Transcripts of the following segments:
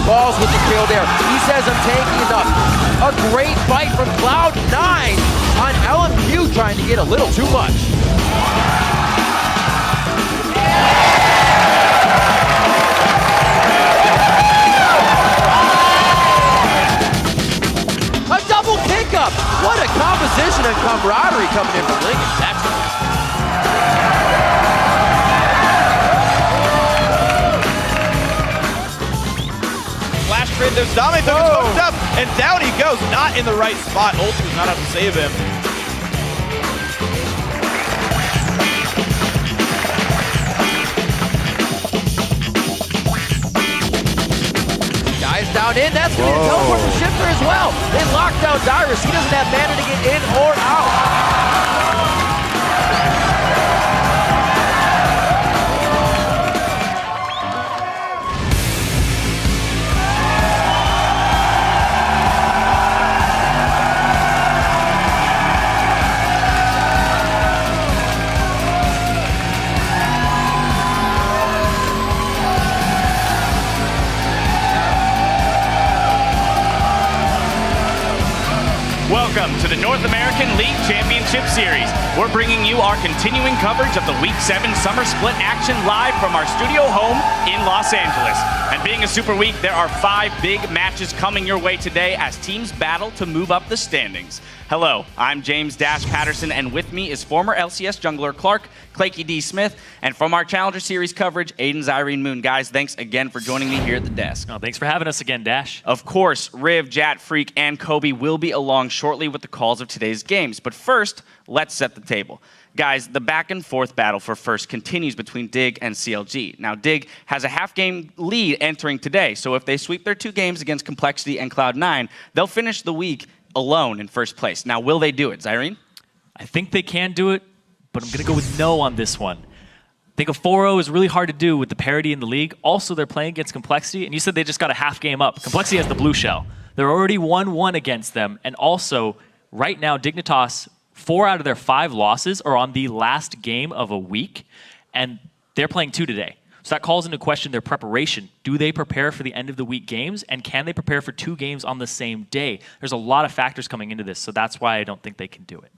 Balls with the kill there. He says, I'm tanky enough. A great fight from Cloud9 on LMQ, trying to get a little too much. A double pickup. What a composition and camaraderie coming in from Lincoln. That's Flash trade, there's Dame took his hooked up, and down he goes. Not in the right spot. Ulti does not have to save him. Guys down in, that's going to be a teleport from Shifter as well. They lock down Dyrus. He doesn't have mana to get in or out. Welcome to the North American League Championship Series. We're bringing you our continuing coverage of the Week 7 Summer Split action live from our studio home in Los Angeles. And being a Super Week, there are 5 big matches coming your way today as teams battle to move up the standings. Hello, I'm James Dash Patterson, and with me is former LCS jungler Clark, Claky D. Smith, and from our Challenger Series coverage, Aiden Zyrene Moon. Guys, thanks again for joining me here at the desk. Oh, thanks for having us again, Dash. Of course, Riv, Jat, Freak, and Kobe will be along shortly with the calls of today's games. But first, let's set the table. Guys, the back and forth battle for first continues between Dig and CLG. Now, Dig has a half-game lead entering today, so if they sweep their 2 games against Complexity and Cloud9, they'll finish the week alone in first place. Now, will they do it, Zyrene? I think they can do it, but I'm going to go with no on this one. I think a 4-0 is really hard to do with the parity in the league. Also, they're playing against Complexity, and you said they just got a half game up. Complexity has the blue shell. They're already 1-1 against them, and also, right now, Dignitas, 4 out of their 5 losses are on the last game of a week, and they're playing 2 today. So that calls into question their preparation. Do they prepare for the end of the week games, and can they prepare for 2 games on the same day? There's a lot of factors coming into this, so that's why I don't think they can do it.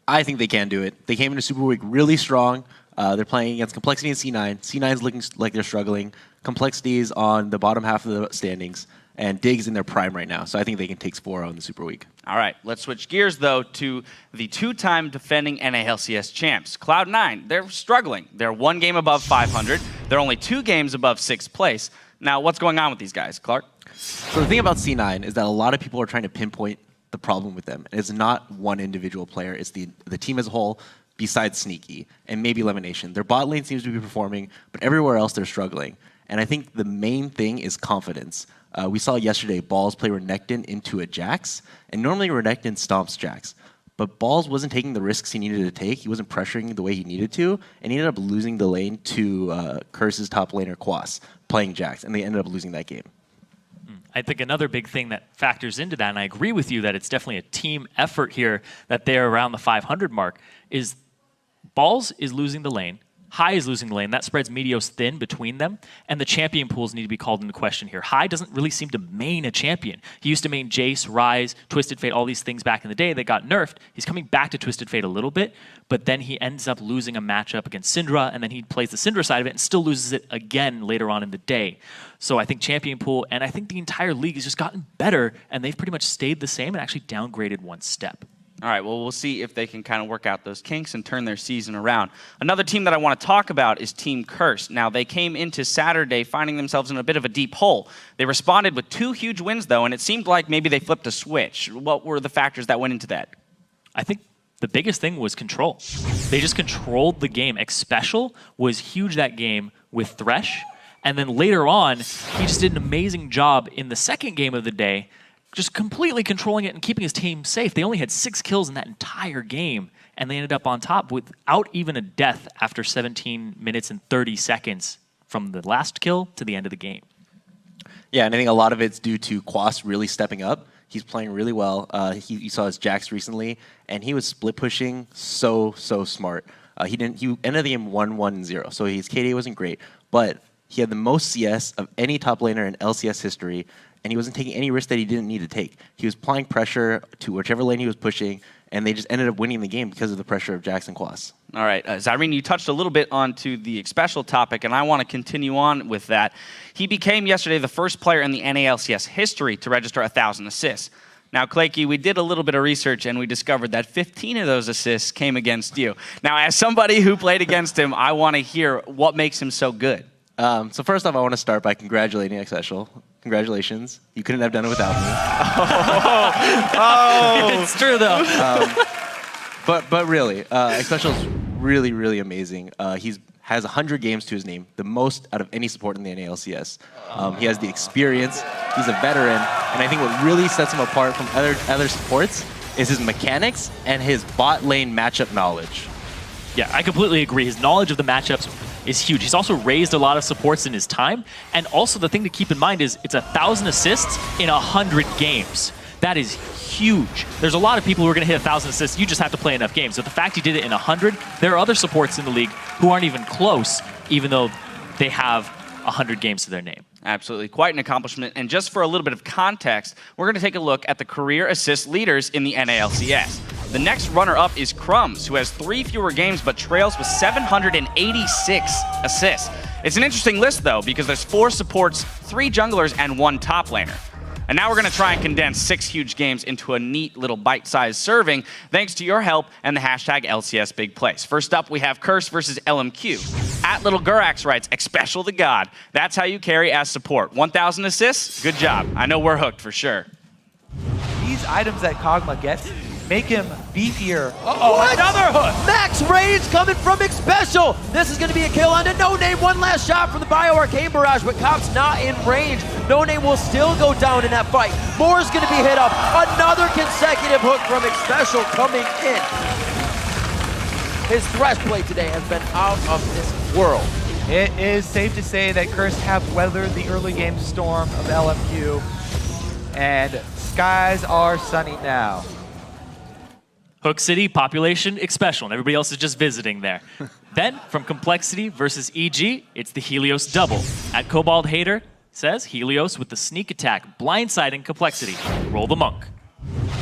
I think they can do it. They came into Super Week really strong. They're playing against Complexity and C9. C9 is looking like they're struggling. Complexity is on the bottom half of the standings, and Dig's in their prime right now. So I think they can take 4-0 in the Super Week. All right, let's switch gears, though, to the 2-time defending NALCS champs. Cloud9, they're struggling. They're 1 game above 500. They're only 2 games above 6th place. Now, what's going on with these guys, Clark? So the thing about C9 is that a lot of people are trying to pinpoint the problem with them. It's not one individual player. It's the team as a whole, besides Sneaky and maybe Elimination. Their bot lane seems to be performing, but everywhere else they're struggling. And I think the main thing is confidence. We saw yesterday Balls play Renekton into a Jax, and normally Renekton stomps Jax. But Balls wasn't taking the risks he needed to take. He wasn't pressuring the way he needed to, and he ended up losing the lane to Curse's top laner, Quas, playing Jax, and they ended up losing that game. I think another big thing that factors into that, and I agree with you that it's definitely a team effort here, that they're around the 500 mark, is Balls is losing the lane, High is losing the lane. That spreads Meteos thin between them, and the champion pools need to be called into question here. High doesn't really seem to main a champion. He used to main Jace, Ryze, Twisted Fate, all these things back in the day. They got nerfed. He's coming back to Twisted Fate a little bit, but then he ends up losing a matchup against Syndra, and then he plays the Syndra side of it and still loses it again later on in the day. So I think champion pool, and I think the entire league has just gotten better, and they've pretty much stayed the same and actually downgraded one step. All right, well, we'll see if they can kind of work out those kinks and turn their season around. Another team that I want to talk about is Team Curse. Now, they came into Saturday finding themselves in a bit of a deep hole. They responded with 2 huge wins, though, and it seemed like maybe they flipped a switch. What were the factors that went into that? I think the biggest thing was control. They just controlled the game. Xpecial was huge that game with Thresh, and then later on, he just did an amazing job in the second game of the day, just completely controlling it and keeping his team safe. They only had 6 kills in that entire game, and they ended up on top without even a death after 17 minutes and 30 seconds from the last kill to the end of the game. Yeah, and I think a lot of it's due to Quas really stepping up. He's playing really well. You saw his Jax recently, and he was split pushing so smart. He ended the game 1-1-0, so his KD wasn't great, but He had the most CS of any top laner in LCS history, and he wasn't taking any risk that he didn't need to take. He was applying pressure to whichever lane he was pushing, and they just ended up winning the game because of the pressure of Jackson Quas. All right, Zyrene, you touched a little bit onto the special topic, and I want to continue on with that. He became yesterday the first player in the NALCS history to register 1,000 assists. Now, Claykey, we did a little bit of research, and we discovered that 15 of those assists came against you. Now, as somebody who played against him, I want to hear what makes him so good. So first off, I want to start by congratulating Xpecial. Congratulations. You couldn't have done it without me. It's true, though. But really, Xpecial is really, really amazing. He has 100 games to his name, the most out of any support in the NALCS. He has the experience. He's a veteran. And I think what really sets him apart from other supports is his mechanics and his bot lane matchup knowledge. Yeah, I completely agree. His knowledge of the matchups is huge. He's also raised a lot of supports in his time. And also the thing to keep in mind is it's 1,000 assists in 100 games. That is huge. There's a lot of people who are going to hit 1,000 assists. You just have to play enough games. So the fact he did it in 100, there are other supports in the league who aren't even close, even though they have 100 games to their name. Absolutely. Quite an accomplishment. And just for a little bit of context, we're going to take a look at the career assist leaders in the NALCS. The next runner-up is Crumbs, who has 3 fewer games but trails with 786 assists. It's an interesting list, though, because there's 4 supports, 3 junglers, and 1 top laner. And now we're going to try and condense 6 huge games into a neat little bite-sized serving, thanks to your help and the hashtag LCS Big Plays. First up, we have Curse versus LMQ. At Little Gurax writes, Xpecial the God. That's how you carry as support. 1,000 assists? Good job. I know we're hooked for sure. These items that Kog'Maw gets make him beefier. What? Another hook! Max Rage coming from Xpecial. This is going to be a kill onto No Name. One last shot from the Bio Arcane Barrage, but Cop's not in range. No Name will still go down in that fight. Moore's going to be hit up. Another consecutive hook from Xpecial coming in. His thresh play today has been out of this world. It is safe to say that Curse have weathered the early game storm of LMQ, and skies are sunny now. Hook City, population, Xpecial, and everybody else is just visiting there. Then, from Complexity versus EG, it's the Helios double. At Cobalt Hater says Helios with the sneak attack, blindsiding Complexity. Roll the Monk.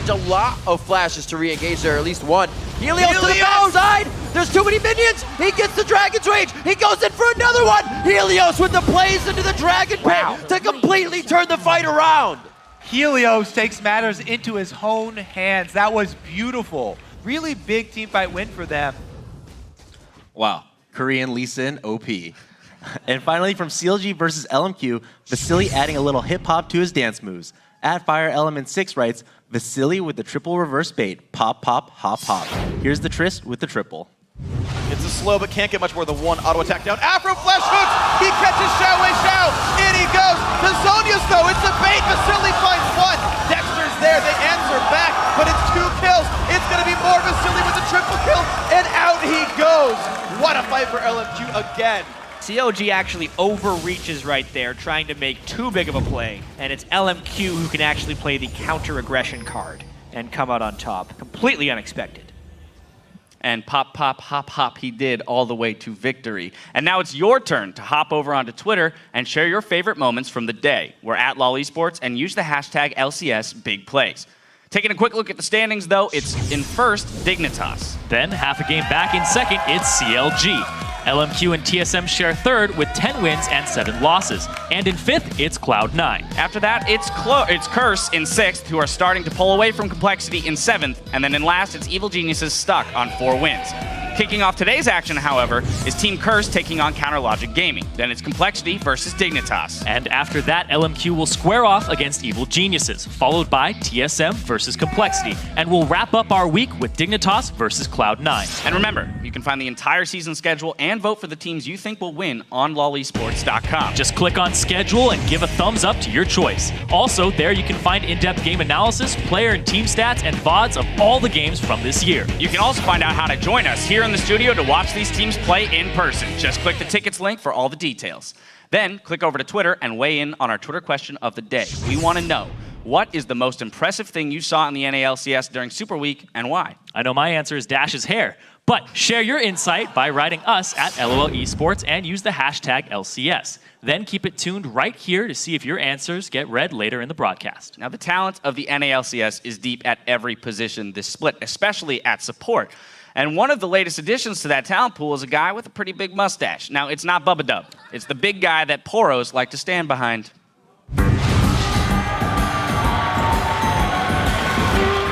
A lot of flashes to re-engage there, at least one. Helios to the backside! There's too many minions! He gets the Dragon's Rage! He goes in for another one! Helios with the plays into the Dragon Pit to completely turn the fight around! Helios takes matters into his own hands. That was beautiful. Really big teamfight win for them. Wow. Korean Lee Sin, OP. And finally, from CLG versus LMQ, Vasily adding a little hip-hop to his dance moves. At Fire Element 6 writes, Vasily with the triple reverse bait. Pop, pop, hop, hop. Here's the Trist with the triple. It's a slow, but can't get much more than 1 auto attack down. Afro flash hooks! He catches Xiao Wei Xiao! In he goes! The Zonia's though, it's a bait! Vasily finds 1! Dexter's there, they answer back, but it's 2 kills! It's gonna be more Vasily with the triple kill, and out he goes! What a fight for LMQ again! CLG actually overreaches right there, trying to make too big of a play, and it's LMQ who can actually play the counter-aggression card and come out on top. Completely unexpected. And pop, pop, hop, hop, he did all the way to victory. And now it's your turn to hop over onto Twitter and share your favorite moments from the day. We're at LOL Esports and use the hashtag LCS Big Plays. Taking a quick look at the standings, though, it's in first, Dignitas. Then, half a game back in second, it's CLG. LMQ and TSM share third with 10 wins and 7 losses. And in fifth, it's Cloud9. After that, it's Curse in sixth, who are starting to pull away from Complexity in seventh. And then in last, it's Evil Geniuses stuck on 4 wins. Kicking off today's action, however, is Team Curse taking on Counter Logic Gaming. Then it's Complexity versus Dignitas. And after that, LMQ will square off against Evil Geniuses, followed by TSM versus Complexity. And we'll wrap up our week with Dignitas versus Cloud9. And remember, you can find the entire season schedule and vote for the teams you think will win on lolesports.com. Just click on schedule and give a thumbs up to your choice. Also, there you can find in-depth game analysis, player and team stats, and VODs of all the games from this year. You can also find out how to join us here in the studio to watch these teams play in person. Just click the tickets link for all the details. Then click over to Twitter and weigh in on our Twitter question of the day. We want to know, what is the most impressive thing you saw in the NALCS during Super Week and why? I know my answer is Dash's hair, But share your insight by writing us at LOL Esports and use the hashtag LCS. Then keep it tuned right here to see if your answers get read later in the broadcast. Now, the talent of the NALCS is deep at every position this split, especially at support. And one of the latest additions to that talent pool is a guy with a pretty big mustache. Now, it's not Bubba Dub. It's the big guy that Poros like to stand behind.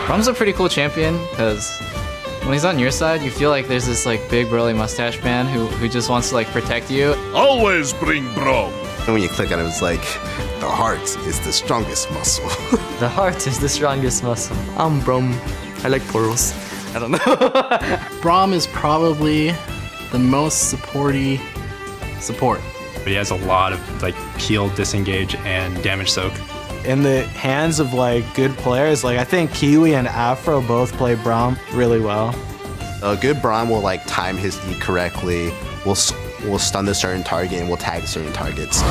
Brom's a pretty cool champion because when he's on your side, you feel like there's this like big burly mustache man who just wants to like protect you. Always bring Brom. And when you click on it, it's like, the heart is the strongest muscle. The heart is the strongest muscle. I'm Brom. I like Poros. I don't know. Brom is probably the most supporty support. But he has a lot of like heal, disengage, and damage soak. In the hands of like good players, like I think Kiwi and Afro both play Brom really well. A good Brom will like time his E correctly, will stun a certain target, and will tag certain targets.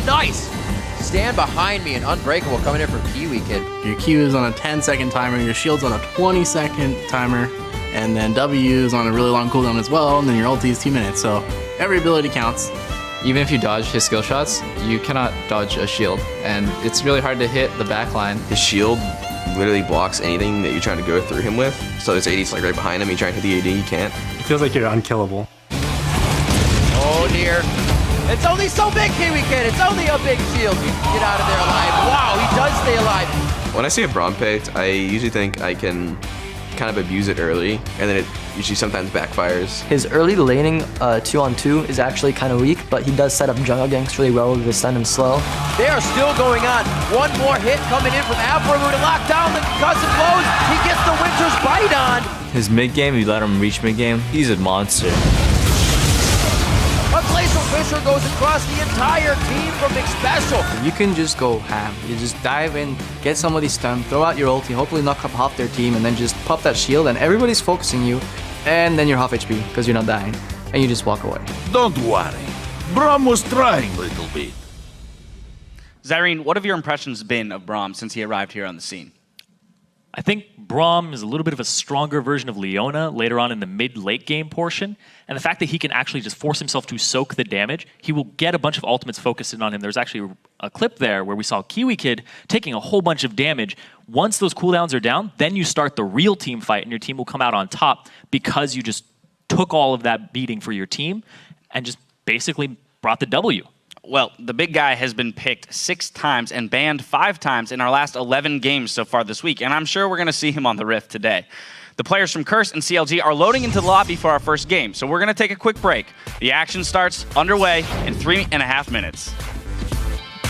Nice! Stand behind me and Unbreakable coming in from Kiwi Kid. Your Q is on a 10-second timer, your shield's on a 20-second timer, and then W is on a really long cooldown as well, and then your ulti is 2 minutes, so every ability counts. Even if you dodge his skill shots, you cannot dodge a shield, and it's really hard to hit the backline. His shield literally blocks anything that you're trying to go through him with. So his AD's like right behind him. You try and hit the AD, you can't. It feels like you're unkillable. Oh dear. It's only so big, Kiwi Kid. It's only a big shield. Get out of there alive. Wow, he does stay alive. When I see a Braum picked, I usually think I can kind of abuse it early, and then it usually sometimes backfires. His early laning 2-on-2 is actually kind of weak, but he does set up jungle ganks really well with his stun and slow. They are still going on. One more hit coming in from Afromu to lock down the concussive blows. He gets the Winter's Bite on. His mid game, you let him reach mid game, he's a monster. A Glacial Fissure goes across the entire team from McSpecial. You can just go ham. You just dive in, get somebody stunned, throw out your ulti, hopefully knock up half their team, and then just pop that shield, and everybody's focusing you, and then you're half HP because you're not dying, and you just walk away. Don't worry. Brom was trying a little bit. Zyrene, what have your impressions been of Braum since he arrived here on the scene? I think Braum is a little bit of a stronger version of Leona later on in the mid-late game portion. And the fact that he can actually just force himself to soak the damage, he will get a bunch of ultimates focused in on him. There's actually a clip there where we saw Kiwi Kid taking a whole bunch of damage. Once those cooldowns are down, then you start the real team fight and your team will come out on top because you just took all of that beating for your team and just basically brought the W. Well, the big guy has been picked 6 times and banned 5 times in our last 11 games so far this week, and I'm sure we're going to see him on the Rift today. The players from Curse and CLG are loading into the lobby for our first game, so we're going to take a quick break. The action starts underway in 3.5 minutes.